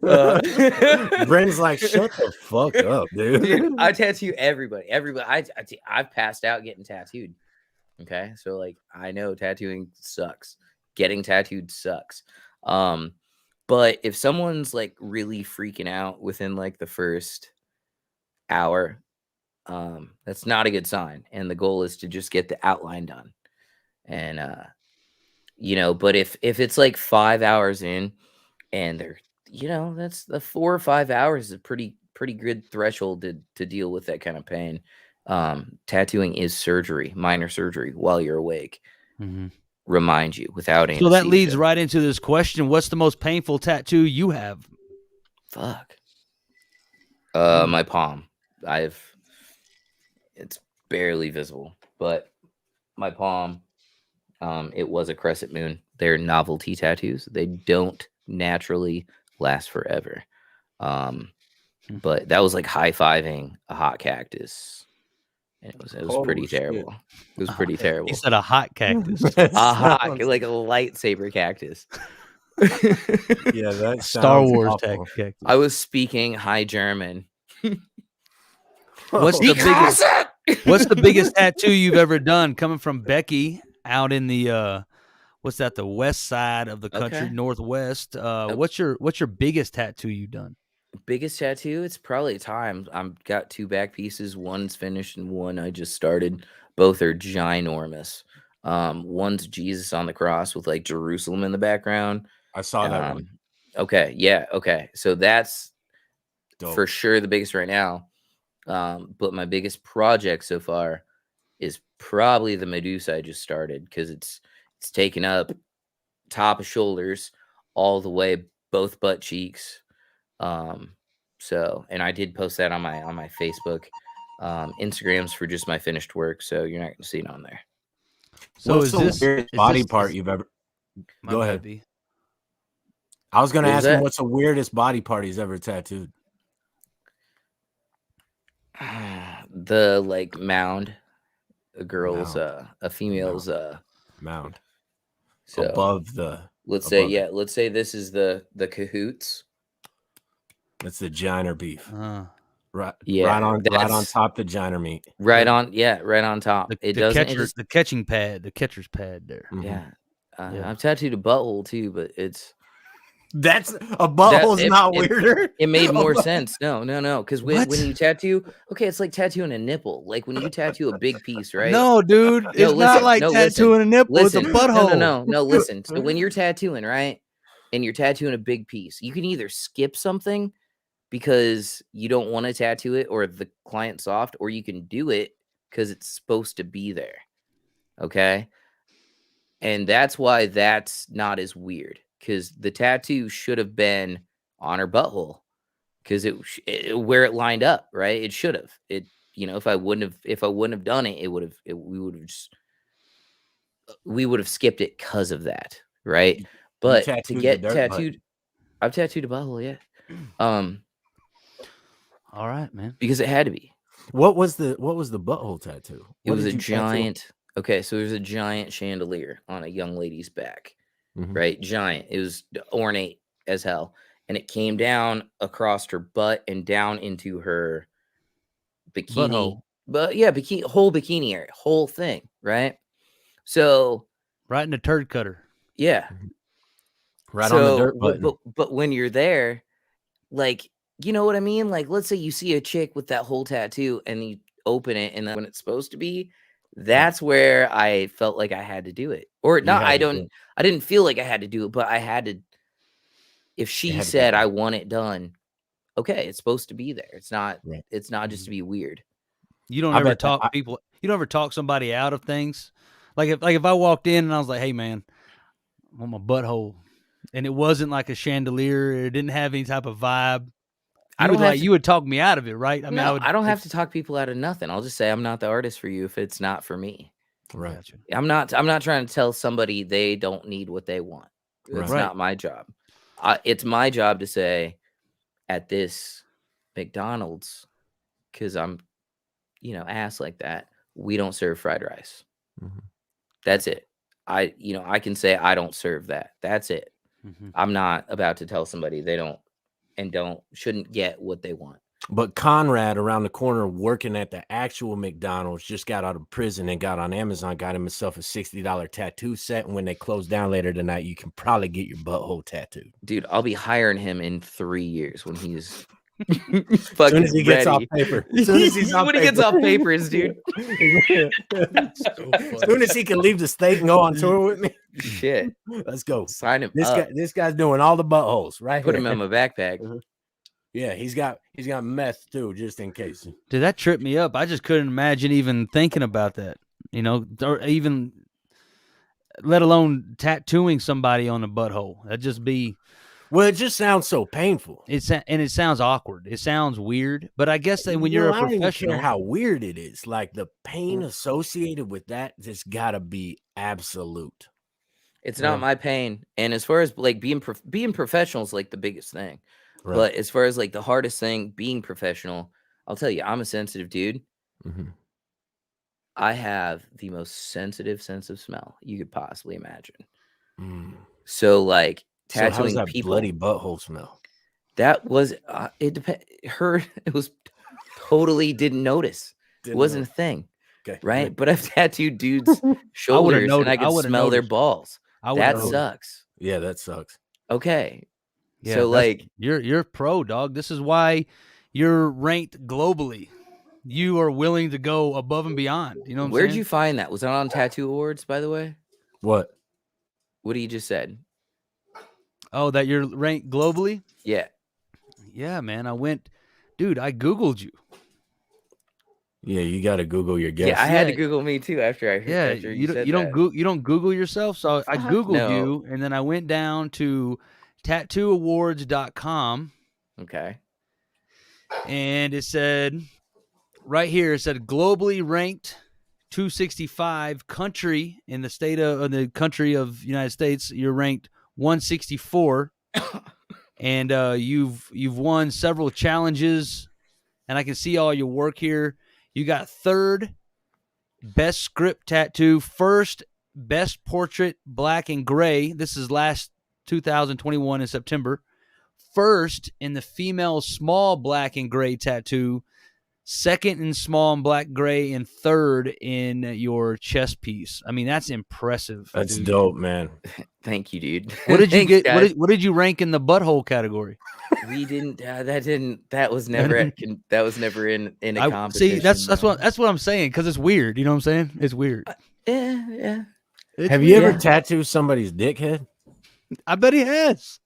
Bryn's like, shut the fuck up, dude. I tattoo everybody. I've passed out getting tattooed. Okay. So like I know tattooing sucks. Getting tattooed sucks. But if someone's like really freaking out within like the first hour, that's not a good sign. And the goal is to just get the outline done. And but if it's like 5 hours in and they're, that's the 4 or 5 hours is a pretty good threshold to deal with that kind of pain. Tattooing is surgery, minor surgery while you're awake. Mm-hmm. Remind you without anesthesia. So that leads right into this question. What's the most painful tattoo you have? Fuck. My palm. It's barely visible, but my palm, it was a crescent moon. They're novelty tattoos. They don't naturally last forever. But that was like high-fiving a hot cactus. And it was pretty terrible. It was pretty terrible. He said a hot cactus. Like a lightsaber cactus. Yeah, that's Star Wars cactus. I was speaking high German. What's the biggest tattoo you've ever done? Coming from Becky out in the the west side of the country, Okay. northwest. What's your biggest tattoo you've done? Biggest tattoo? It's probably time. I've got 2 back pieces. One's finished and one I just started. Both are ginormous. One's Jesus on the cross with like Jerusalem in the background. I saw that one. Okay, yeah, okay. So that's Dope. For sure the biggest right now. But my biggest project so far is probably the Medusa I just started because it's taken up top of shoulders all the way, both butt cheeks. So, and I did post that on my Facebook. Instagram's for just my finished work, so you're not gonna see it on there. So what's the weirdest body part you've ever? Go ahead. Baby. I was gonna ask him what's the weirdest body part he's ever tattooed. The like mound, a girl's a female's mound. So above the. Let's say this is the cahoots. That's the giner beef. Right. Yeah. Right on top the giner meat. Right on top. The catcher's pad there. Mm-hmm. Yeah. I've tattooed a butthole too, but that's a butthole's not weirder. It made more sense. No. Because when you tattoo, okay, it's like tattooing a nipple. Like when you tattoo a big piece, right? No, dude, it's not like tattooing a nipple. It's a butthole. No. Listen. So when you're tattooing, right? and you're tattooing a big piece, you can either skip something because you don't want to tattoo it or the client's soft, or you can do it because it's supposed to be there. Okay. And that's why that's not as weird, because the tattoo should have been on her butthole, because it where it lined up, right? It should have. It, if I wouldn't have done it, we would have skipped it because of that, right? But to tattooed get the dirt tattooed, I've tattooed a butthole, yeah. All right, man. Because it had to be. What was the butthole tattoo? It What was did a you tattoo? giant. Okay, so there's a giant chandelier on a young lady's back, Mhm. right? Giant. It was ornate as hell, and it came down across her butt and down into her bikini. Butthole. But yeah, whole bikini area, whole thing, right? So Right in the turd cutter. yeah, Right on the dirt but, button. but when you're there, like, you know what I mean? Like, let's say you see a chick with that whole tattoo and you open it, and then when it's supposed to be, that's where I felt like I had to do it. Or not, I didn't feel like I had to do it, but I had to. If she said I want it done, okay, it's supposed to be there. It's not just to be weird. You don't ever talk people. You don't ever talk somebody out of things. Like if I walked in and I was like, "Hey man, I want my butthole," and it wasn't like a chandelier, it didn't have any type of vibe. You would talk me out of it, right? I mean, I don't have to talk people out of nothing. I'll just say I'm not the artist for you if it's not for me. Right. Gotcha. I'm not trying to tell somebody they don't need what they want. It's not my job. It's my job to say, at this McDonald's, because I'm, ass like that, we don't serve fried rice. Mhm. That's it. I can say I don't serve that. That's it. Mm-hmm. I'm not about to tell somebody they shouldn't get what they want. But Conrad around the corner working at the actual McDonald's just got out of prison and got on Amazon, got himself a $60 tattoo set. And when they close down later tonight, you can probably get your butthole tattooed. Dude, I'll be hiring him in 3 years when he's as soon as he gets off paper. As soon as he's when he gets off papers, dude. As soon as he can leave the state and go on tour with me. Shit. Let's go. Sign him up. This guy's doing all the buttholes, right? Put him in my backpack. Yeah, he's got meth too, just in case. Dude, that tripped me up. I just couldn't imagine even thinking about that, or even let alone tattooing somebody on the butthole. That'd just be. Well, it just sounds so painful. It sounds awkward. It sounds weird. But I guess that when you're a professional, I don't care how weird it is. Like the pain associated with that just gotta be absolute. It's not my pain. And as far as like being professional is like the biggest thing. Right. But as far as like the hardest thing being professional, I'll tell you, I'm a sensitive dude. Mm-hmm. I have the most sensitive sense of smell you could possibly imagine. So like tattooing how's that people, bloody butthole smell? That was it. It was totally didn't notice. It wasn't a thing. Okay. Right. But I've tattooed dudes' shoulders and I could smell their balls. That sucks. Yeah, that sucks. Okay. Yeah, so like you're pro, dog. This is why you're ranked globally. You are willing to go above and beyond. You know what I'm saying? Where'd you find that? Was that on Tattoo Awards, by the way? What you just said? Oh, that you're ranked globally? Yeah. Yeah, man. I Googled you. Yeah, you got to Google your guess. Yeah, I had to Google me too after I heard. Yeah, after you don't Google yourself. So I Googled you, and then I went down to tattooawards.com. Okay. And it said right here, it said globally ranked 265 country in the country of United States. You're ranked 164, and you've won several challenges, and I can see all your work here. You got third best script tattoo, first best portrait black and gray. This is last 2021 in September. First in the female small black and gray tattoo, second in small and black gray, and third in your chest piece. I mean, that's impressive. That's dude. dope, man. Thank you, dude. What did you Thanks, get? What did you rank in the butthole category? We didn't. That was never in a competition. See, that's what I'm saying, because it's weird. You know what I'm saying? It's weird. Yeah. Have you ever tattooed somebody's dickhead? I bet he has.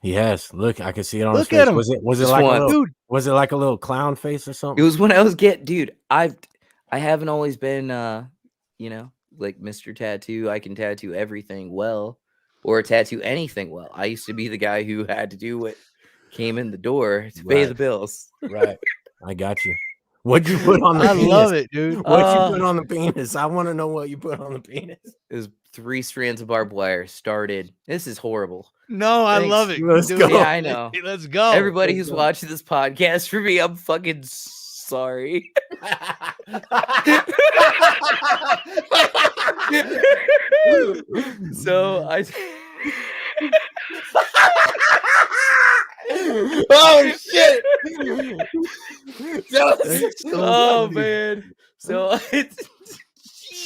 He has. Look, I can see it on Look his at face. him. Was it Just like a once. little? Dude. Was it like a little clown face or It something? was when I was dude, I haven't always been like Mr. Tattoo. I can tattoo everything well or tattoo anything well. I used to be the guy who had to do what came in the door to pay the Right. bills. Right. I got you. What'd you put on the I penis? love it, dude. What'd you put on the penis? I want to know what you put on the penis. It was 3 strands of barbed wire started. This is horrible. No, I Thanks. love it. Let's Dude, go. Yeah, I know. Let's go. Everybody let's who's go. watching this podcast, for me, I'm fucking sorry. So I Oh shit! oh man. So it's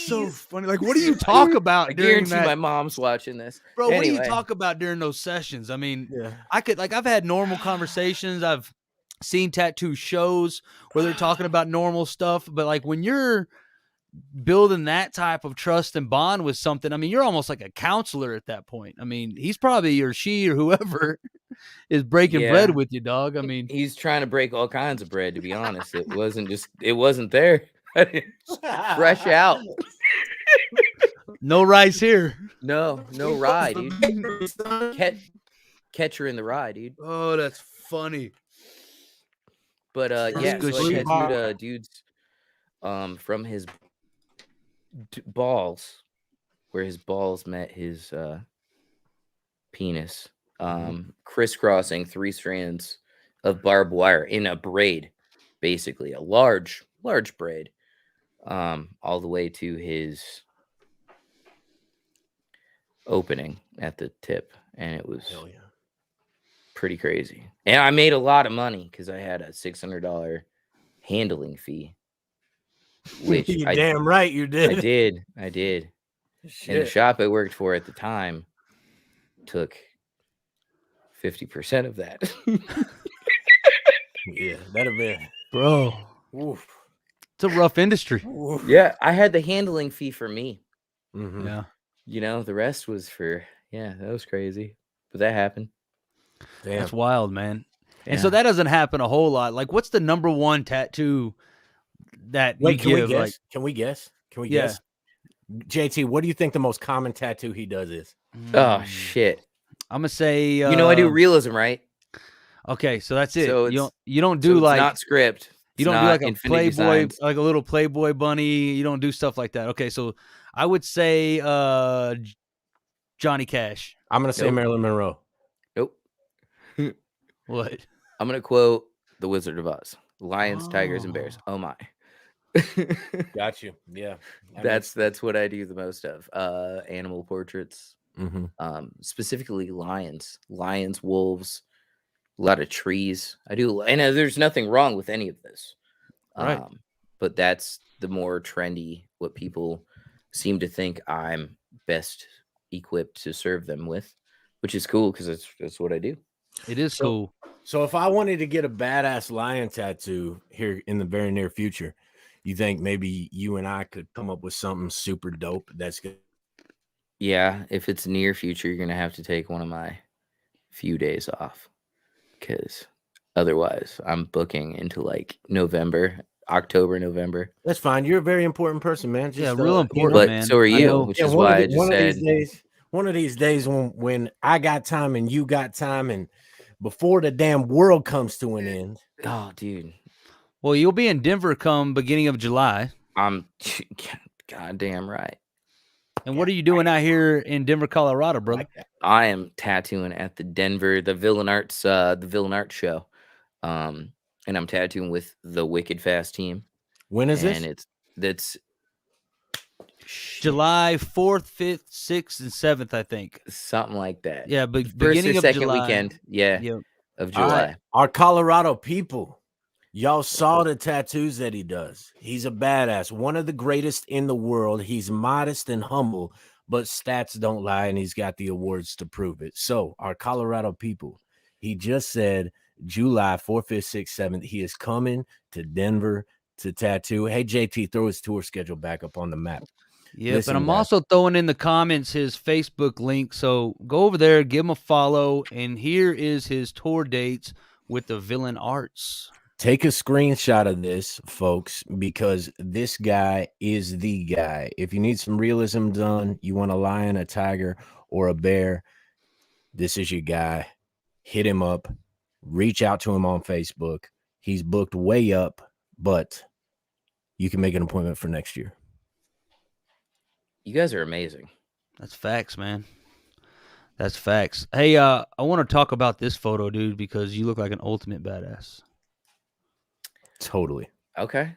So funny. Like, what do you talk about I during guarantee that? my mom's watching this. Bro, what do Anyway. you talk about during those sessions? I mean, Yeah. I've had normal conversations. I've seen tattoo shows where they're talking about normal stuff, but like when you're building that type of trust and bond with something, I mean, you're almost like a counselor at that point. I mean, he's probably, or she or whoever is breaking Yeah. bread with you, dog. I mean, He's trying to break all kinds of bread, to be honest. It wasn't there. Fresh out. no rice here. No rye, dude. Catch her in the rye, dude. Oh, that's funny. But That's yeah, good so I shit. tattooed dudes from his balls, where his balls met his penis, crisscrossing 3 strands of barbed wire in a braid, basically a large braid, all the way to his opening at the tip, and it was Hell yeah. pretty crazy. And I made a lot of money because I had a $600 handling fee, which You're damn right you did. I did. And the Shit. shop I worked for at the time took 50% of that. Yeah, that'd have been. Bro, Oof. it's a rough industry. Oof. Yeah, I had the handling fee for me. Mhm. Yeah. You know, the rest was for, that was crazy. But that happened. Damn. That's wild, man. And Yeah. so that doesn't happen a whole lot. Like, what's the number one tattoo that Wait, you can we give? guess? Like, Can we guess? Can we Yeah. guess? JT, what do you think the most common tattoo he does is? Oh, shit. I'm gonna say. You know, I do realism, right? Okay, so that's it. So you don't So do it's like not script. you It's don't do not like a Infinity Playboy, Designs. like a little Playboy bunny. You don't do stuff like that. Okay, so I would say Johnny Cash. I'm gonna say Nope. Marilyn Monroe. Nope. What? I'm going to quote The Wizard of Oz. Lions, tigers, and bears. Oh, my. Got you. Yeah. That's what I do the most of. Animal portraits, specifically lions, wolves, a lot of trees. I do, and there's nothing wrong with any of this. Right. But that's the more trendy, what people seem to think I'm best equipped to serve them with, which is cool because that's what I do. It is cool. So if I wanted to get a badass lion tattoo here in the very near future, you think maybe you and I could come up with something super dope that's good? Yeah, if it's near future, you're gonna have to take one of my few days off, because otherwise I'm booking into like October, November. That's fine. You're a very important person, man. Yeah, Just, real you important, know, But man. so are I you, know. which yeah, is one of why the- I just one of said these days, one of these days when I got time and you got time, and before the damn world comes to an end. oh, dude, Well, you'll be in Denver come beginning of July. I'm goddamn right. And what are you doing out here in Denver, Colorado, brother? Like that. I am tattooing at the Villain Arts show. And I'm tattooing with the Wicked Fast team. When is and this? that's July 4th, 5th, 6th, and 7th, I think. something like that. Yeah, but First beginning or of second July. weekend, yeah, Yep. of All July. right, our Colorado people, y'all saw the tattoos that he does. He's a badass, one of the greatest in the world. He's modest and humble, but stats don't lie, and he's got the awards to prove it. So, our Colorado people, he just said July 4th, 5th, 6th, 7th, he is coming to Denver to tattoo. Hey, JT, throw his tour schedule back up on the map. Yep, Listen, and I'm guys, also throwing in the comments his Facebook link. So go over there, give him a follow, and here is his tour dates with the Villain Arts. take a screenshot of this, folks, because this guy is the guy. If you need some realism done, you want a lion, a tiger, or a bear, this is your guy. Hit him up. Reach out to him on Facebook. He's booked way up, but you can make an appointment for next year. You guys are amazing. That's facts, man. That's facts. Hey, I want to talk about this photo, dude, because you look like an ultimate badass. Totally. Okay.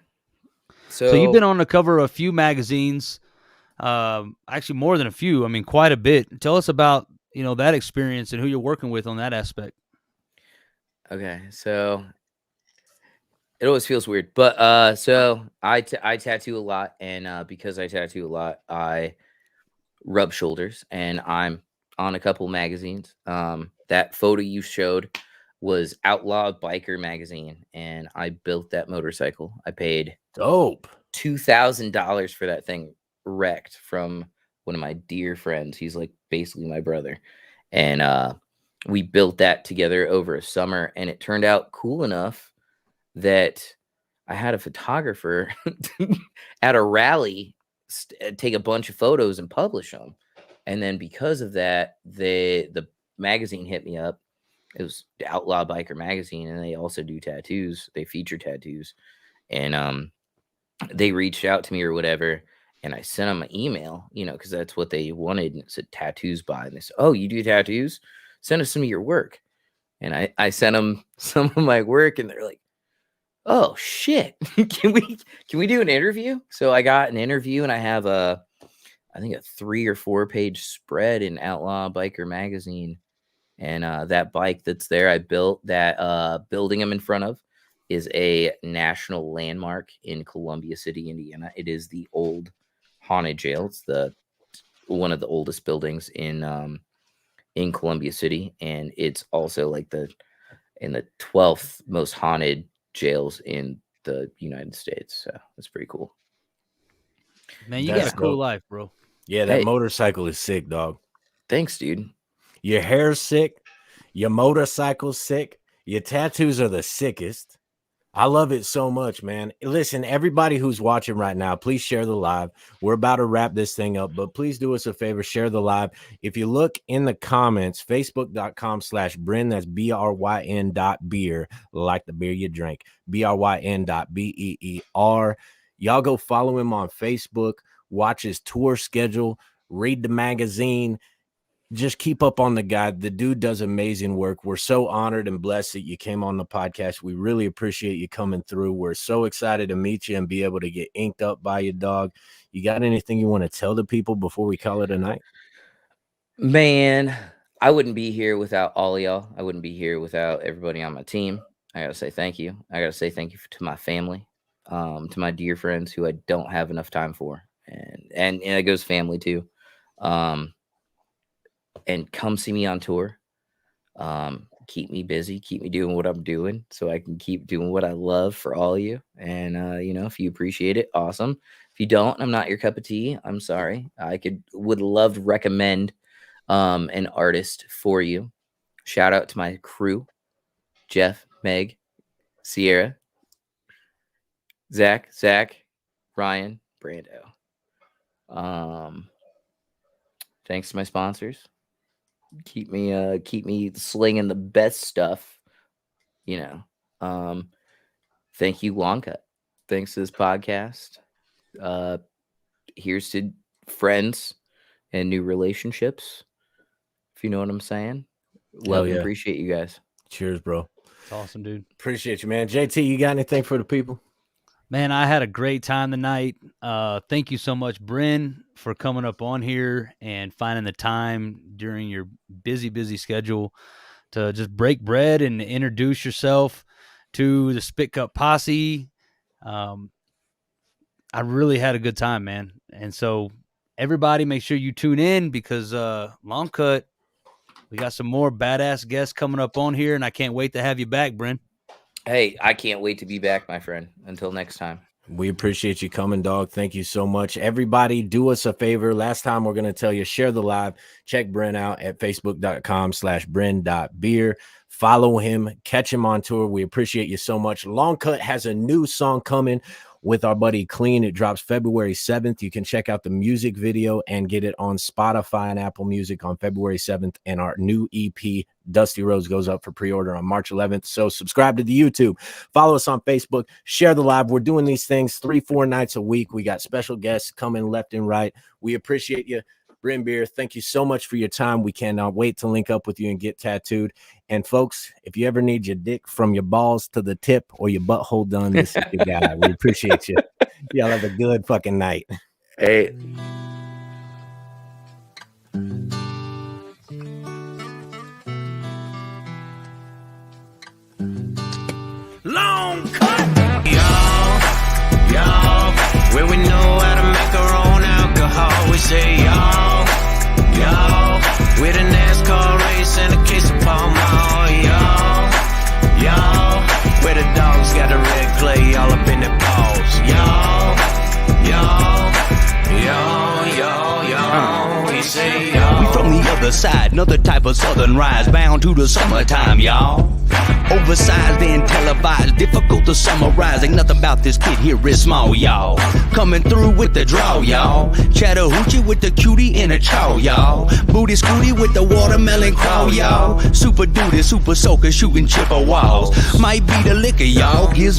So you've been on the cover of a few magazines, actually more than a few. I mean, quite a bit. Tell us about that experience and who you're working with on that aspect. Okay, so it always feels weird, but so I tattoo a lot, and because I tattoo a lot, I rub shoulders, and I'm on a couple magazines. That photo you showed was Outlaw Biker magazine, and I built that motorcycle. I paid Dope. $2,000 for that thing, wrecked, from one of my dear friends. He's like basically my brother, and we built that together over a summer, and it turned out cool enough that I had a photographer at a rally take a bunch of photos and publish them. And then because of that, the magazine hit me up. It was Outlaw Biker magazine, and they also do tattoos. They feature tattoos, and they reached out to me or whatever, and I sent them an email, because that's what they wanted. And it said tattoos by, and they said, "Oh, you do tattoos? Send us some of your work." And I sent them some of my work, and they're like, "Oh shit, can we do an interview?" So I got an interview, and I have I think a 3 or 4 page spread in Outlaw Biker magazine. And that bike that's there, I built that. Building I'm in front of is a national landmark in Columbia City, Indiana. It is the old haunted jail. It's one of the oldest buildings in Columbia City, and it's also like in the 12th most haunted jails in the United States. So that's pretty cool. Man, you That's got a cool dope. life, bro. Yeah, that Hey. motorcycle is sick, dog. Thanks, dude. Your hair's sick. Your motorcycle's sick. Your tattoos are the sickest. I love it so much, man. Listen, everybody who's watching right now, please share the live. We're about to wrap this thing up, but please do us a favor, share the live. If you look in the comments, facebook.com/Bryn, that's BRYN.beer, like the beer you drink, BRYN.BEER. Y'all go follow him on Facebook, watch his tour schedule, read the magazine. Just keep up on the guy. The dude does amazing work. We're so honored and blessed that you came on the podcast. We really appreciate you coming through. We're so excited to meet you and be able to get inked up by you, dog. You got anything you want to tell the people before we call it a night? Man, I wouldn't be here without all of y'all. I wouldn't be here without everybody on my team. I gotta say thank you. I gotta say thank you to my family, to my dear friends who I don't have enough time for, and it goes family too. And come see me on tour. Keep me busy, keep me doing what I'm doing so I can keep doing what I love for all of you. And if you appreciate it, awesome. If you don't, I'm not your cup of tea. I'm sorry. Would love to recommend an artist for you. Shout out to my crew: Jeff, Meg, Sierra, Zach, Ryan, Brando. Thanks to my sponsors. Keep me slinging the best stuff, Thank you, Long Cut. Thanks to this podcast. Here's to friends and new relationships, if you know what I'm saying. Love and appreciate you guys. Cheers, bro. It's awesome, dude. Appreciate you, man. JT, you got anything for the people? Man, I had a great time tonight. Thank you so much, Bryn, for coming up on here and finding the time during your busy schedule to just break bread and introduce yourself to the Spit Cup Posse. I really had a good time, man. And so everybody make sure you tune in because Long Cut, we got some more badass guests coming up on here, and I can't wait to have you back, Bryn. Hey, I can't wait to be back, my friend. Until next time. We appreciate you coming, dog. Thank you so much. Everybody, do us a favor. Last time we're going to tell you, share the live. Check Bryn out at facebook.com/Bryn.beer. Follow him. Catch him on tour. We appreciate you so much. Long Cut has a new song coming with our buddy Clean. It drops February 7th. You can check out the music video and get it on Spotify and Apple Music on February 7th. And our new EP, Dusty Roads, goes up for pre-order on March 11th. So subscribe to the YouTube. Follow us on Facebook. Share the live. We're doing these things 3-4 nights a week. We got special guests coming left and right. We appreciate you. Bryn Beer, thank you so much for your time. We cannot wait to link up with you and get tattooed. And folks, if you ever need your dick from your balls to the tip or your butthole done, this is your guy. We appreciate you. Y'all have a good fucking night. Hey. Long cut. Y'all, where we know how to make our own alcohol. We say y'all, with a NASCAR race and a case of Pall Mall. Y'all, where the dogs got the red clay all up in their paws. Y'all, we say y'all. We from the other side, another type of southern rise, bound to the summertime, y'all. Oversized and televised, difficult to summarize. Ain't nothing about this kid here is small, y'all. Coming through with the draw, y'all. Chattahoochee with the cutie in a chow, y'all. Booty scooty with the watermelon crawl, y'all. Super duty, super soaker, shooting chipper walls. Might be the liquor, y'all. Gives